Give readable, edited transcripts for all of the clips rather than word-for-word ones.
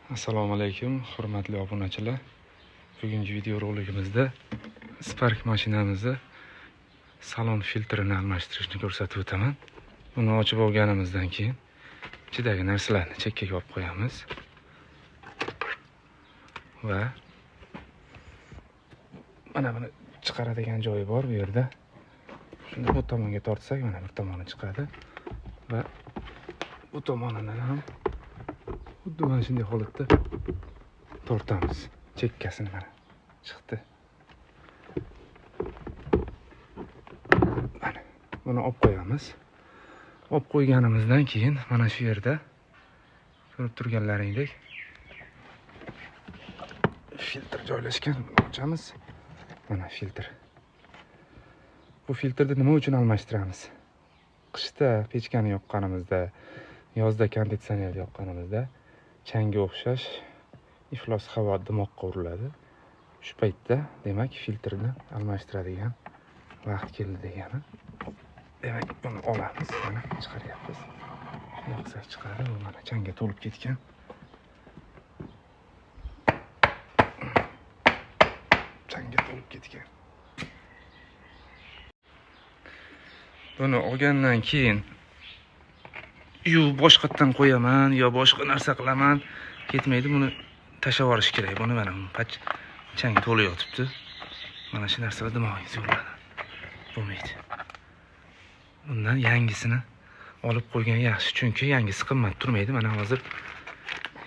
Assalomu alaykum, hurmatli obunachilar. Bugungi video roligimizda Spark mashinamizni salon filtrini almashtirishni ko'rsatib o'taman. Buni ochib olganimizdan keyin ichidagi narsalarni chekkaga olib qo'yamiz va mana buni chiqaradigan joyi bor bu yerda. Shunda bu tomonga tortsak mana bir tomoni chiqadi va bu tomonidan ham xuddi mana shunday holatda tortamiz. Chekkasini mana chiqdi. Mana buni olib qo'yamiz. Olib qo'yganimizdan keyin mana shu yerda ko'rib turganlaringdek filtr joylashgan. Ochamiz. Mana filtr. Bu filtrni nima uchun almashtiramiz? Qishda pechkani yoqqanimizda, yozda konditsioner yoqqanimizda changga o'xshash iflos havo dimoqqa uriladi. Shu paytda demak filtrni almashtiradigan vaqt keldi degani. Demak buni olamiz, mana chiqaryapmiz. Yoqsak chiqadi, bu mana changga to'lib ketgan. Changga to'lib ketgan. Buni olgandan keyin boshqatdan qo'yaman yo boshqa narsa qilaman, ketmaydi. Buni tashlab yuborish kerak. Buni mana chang to'lib yotibdi. Mana shu narsalar dimog'ingiz yo'ladi. Bo'lmaydi. Bundan yangisini olib qo'ygan yaxshi, chunki yangisi qimmat turmaydi. Mana hozir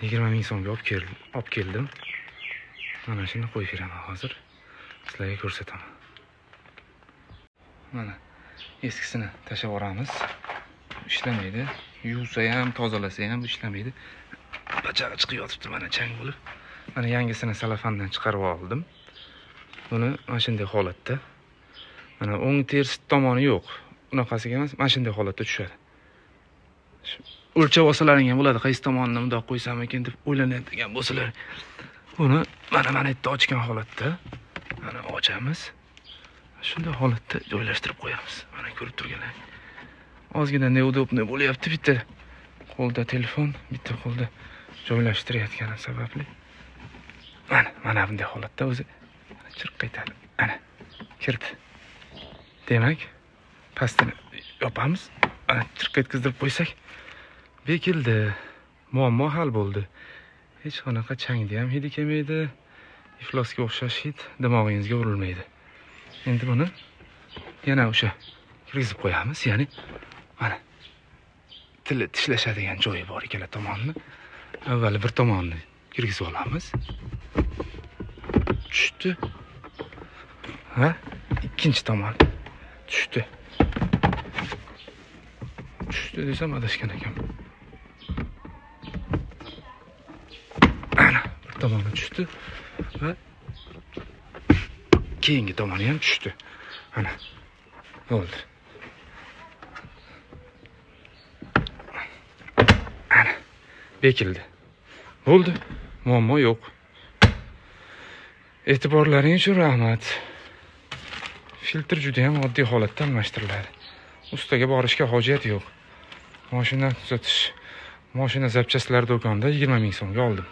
20 ming so'mga olib keldim. Mana shuni qo'yib beraman hozir. Sizlarga ko'rsataman. Mana eskisini tashlab yuboramiz. İşlamaydi. Yuvsa ham, tozalasa ham ishlamaydi. Bachag'i chiqib yotibdi mana chang bo'lib. Mana yangisini salafandan chiqarib oldim. Buni mana shunday holatda. Mana o'ng ters tomoni yo'q. Unaqasiga emas, mana shunday holatda tushadi. O'lchab olsalaring ham bo'ladi. Qaysi tomonni bundoq qo'ysam ekan deb o'ylanadigan bo'lsalar. Buni mana yerda ochgan holatda mana ochamiz. Shunday holatda joylashtirib qo'yamiz. Mana ko'rib turganlar. Ozgina neudobniy bo'lyapti. Bitta qo'lda telefon, bitta qo'lda joylashtirayotganim sababli. Mana bunday holatda o'zi chirqaytadi. Ana kirdi. Demak, pastini yopamiz. Ana chirqaytkizdirib qo'ysak, bekildi. Muammo hal bo'ldi. Hech qanaqa changda ham hidi kelmaydi. Iflosga o'xshash hid dimog'ingizga urilmaydi. Endi buni yana o'sha kirgizib qo'yamiz, ya'ni mana tili tishlashadigan joyi bor ikkala tomonni. Avval bir tomonni kirgizib olamiz. Tushdi. Va ikkinchi tomon tushdi. Tushdi desam adashgan ekan. Ana bir tomoni tushdi va keyingi tomoni ham tushdi. Ana bo'ldi. Ana bekildi. Bo'ldi. Muammo yo'q. E'tiborlaring uchun rahmat. Filtr juda ham oddiy holatda almashtiriladi. Ustaga borishga hojat yo'q. Mashina tuzatish, mashina zapchastlari do'konida 20 ming so'mga oldim.